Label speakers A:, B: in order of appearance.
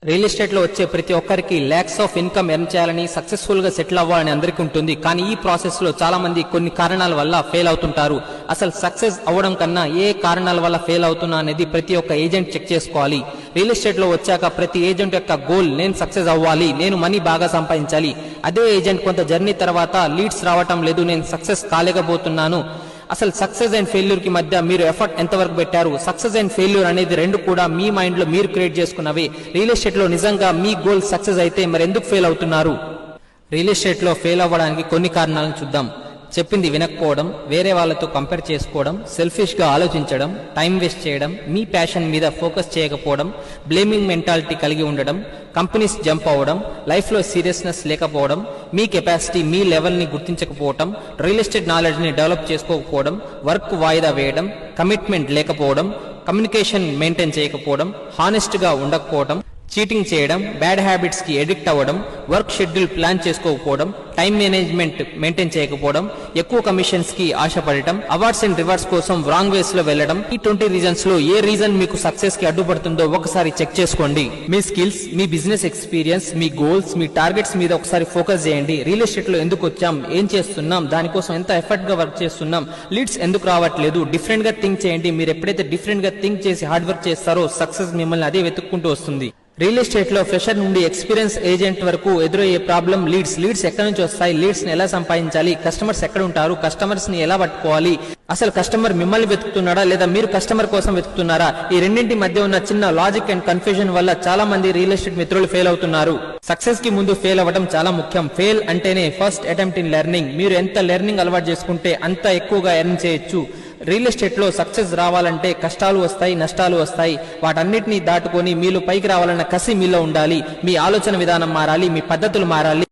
A: Real estate లో వచ్చే ప్రతి ఒక్కరికి లాక్స్ ఆఫ్ ఇన్కమ్ ఎర్న్ చేయాలని సక్సెస్ఫుల్ గా సెటిల్ అవ్వాలని అందరికీ ఉంటుంది. కానీ ఈ ప్రాసెస్ లో చాలా మంది కొన్ని కారణాల వల్ల ఫెయిల్ అవుతుంటారు. అసలు సక్సెస్ అవ్వడం కన్నా ఏ కారణాల వల్ల ఫెయిల్ అవుతున్నా అనేది ప్రతి ఒక్క ఏజెంట్ చెక్ చేసుకోవాలి. రియల్ ఎస్టేట్ లో వచ్చాక ప్రతి ఏజెంట్ యొక్క గోల్ నేను సక్సెస్ అవ్వాలి, నేను మనీ బాగా సంపాదించాలి. అదే ఏజెంట్ కొంత జర్నీ తర్వాత లీడ్స్ రావటం లేదు, నేను సక్సెస్ కాలేకపోతున్నాను. అసలు సక్సెస్ అండ్ ఫెయిల్యూర్ కి మధ్య మీరు ఎఫర్ట్ ఎంతవరకు పెట్టారు? సక్సెస్ అండ్ ఫెయిల్యూర్ అనేది రెండు కూడా మీ మైండ్ లో మీరు క్రియేట్ చేసుకున్నవి. రియల్ ఎస్టేట్ లో నిజంగా మీ గోల్ సక్సెస్ అయితే మరి ఎందుకు ఫెయిల్ అవుతున్నారు? రియల్ ఎస్టేట్ లో ఫెయిల్ అవ్వడానికి కొన్ని కారణాలను చూద్దాం. చెప్పింది వినకపోవడం, వేరే వాళ్ళతో కంపేర్ చేసుకోవడం, సెల్ఫిష్ గా ఆలోచించడం, టైం వేస్ట్ చేయడం, మీ ప్యాషన్ మీద ఫోకస్ చేయకపోవడం, బ్లేమింగ్ మెంటాలిటీ కలిగి ఉండడం, కంపెనీస్ జంప్ అవ్వడం, లైఫ్ లో సీరియస్నెస్ లేకపోవడం, మీ కెపాసిటీ మీ లెవెల్ ని గుర్తించకపోవడం, రియల్ ఎస్టేట్ నాలెడ్జ్ ని డెవలప్ చేసుకోకపోవడం, వర్క్ వాయిదా వేయడం, కమిట్మెంట్ లేకపోవడం, కమ్యూనికేషన్ మెయింటైన్ చేయకపోవడం, హానెస్ట్ గా ఉండకపోవడం, చీటింగ్ చేయడం, బ్యాడ్ హ్యాబిట్స్ కి ఎడిక్ట్ అవ్వడం, వర్క్ షెడ్యూల్ ప్లాన్ చేసుకోకపోవడం, టైం మేనేజ్మెంట్ మెయింటైన్ చేయకపోవడం, ఎక్కువ కమిషన్స్ కి ఆశపడటం, అవార్డ్స్ అండ్ రివార్డ్స్ కోసం రాంగ్ వేస్ లో వెళ్లడం. ఈ 20 రీజన్స్ లో ఏ రీజన్ మీకు సక్సెస్ కి అడ్డుపడుతుందో ఒకసారి చెక్ చేసుకోండి. మీ స్కిల్స్, మీ బిజినెస్ ఎక్స్పీరియన్స్, మీ గోల్స్, మీ టార్గెట్స్ మీద ఒకసారి ఫోకస్ చేయండి. రియల్ ఎస్టేట్ లో ఎందుకు వచ్చాం, ఏం చేస్తున్నాం, దానికోసం ఎంత ఎఫర్ట్ గా వర్క్ చేస్తున్నాం, లీడ్స్ ఎందుకు రావట్లేదు, డిఫరెంట్ గా థింక్ చేయండి. మీరు ఎప్పుడైతే డిఫరెంట్ గా థింక్ చేసి హార్డ్ వర్క్ చేస్తారో సక్సెస్ మిమ్మల్ని అదే వెతుక్కుంటూ వస్తుంది. రియల్ ఎస్టేట్ లో ఫ్రెషర్ నుండి ఎక్స్పీరియన్స్ ఏజెంట్ వరకు ఎదురయ్యే ప్రాబ్లం లీడ్స్ ఎక్కడి నుంచి వస్తాయి, లీడ్స్ ని ఎలా సంపాదించాలి, కస్టమర్స్ ఎక్కడ ఉంటారు, కస్టమర్స్ ని ఎలా పట్టుకోవాలి, అసలు కస్టమర్ మిమ్మల్ని వెతుకుతున్నాడా లేదా మీరు కస్టమర్ కోసం వెతుకుతున్నారా? ఈ రెండింటి మధ్య ఉన్న చిన్న లాజిక్ అండ్ కన్ఫ్యూజన్ వల్ల చాలా మంది రియల్ ఎస్టేట్ మిత్రులు ఫెయిల్ అవుతున్నారు. సక్సెస్ కి ముందు ఫెయిల్ అవ్వడం చాలా ముఖ్యం. ఫెయిల్ అంటేనే ఫస్ట్ అటెంప్ట్ ఇన్ లెర్నింగ్. మీరు ఎంత లెర్నింగ్ అలవాటు చేసుకుంటే అంత ఎక్కువగా ఎర్న్ చేయొచ్చు. రియల్ ఎస్టేట్ లో సక్సెస్ రావాలంటే కష్టాలు వస్తాయి, నష్టాలు వస్తాయి. వాటన్నిటిని దాటుకొని మీలో పైకి రావాలన్న కసి మీలో ఉండాలి. మీ ఆలోచన విధానం మారాలి, మీ పద్ధతులు మారాలి.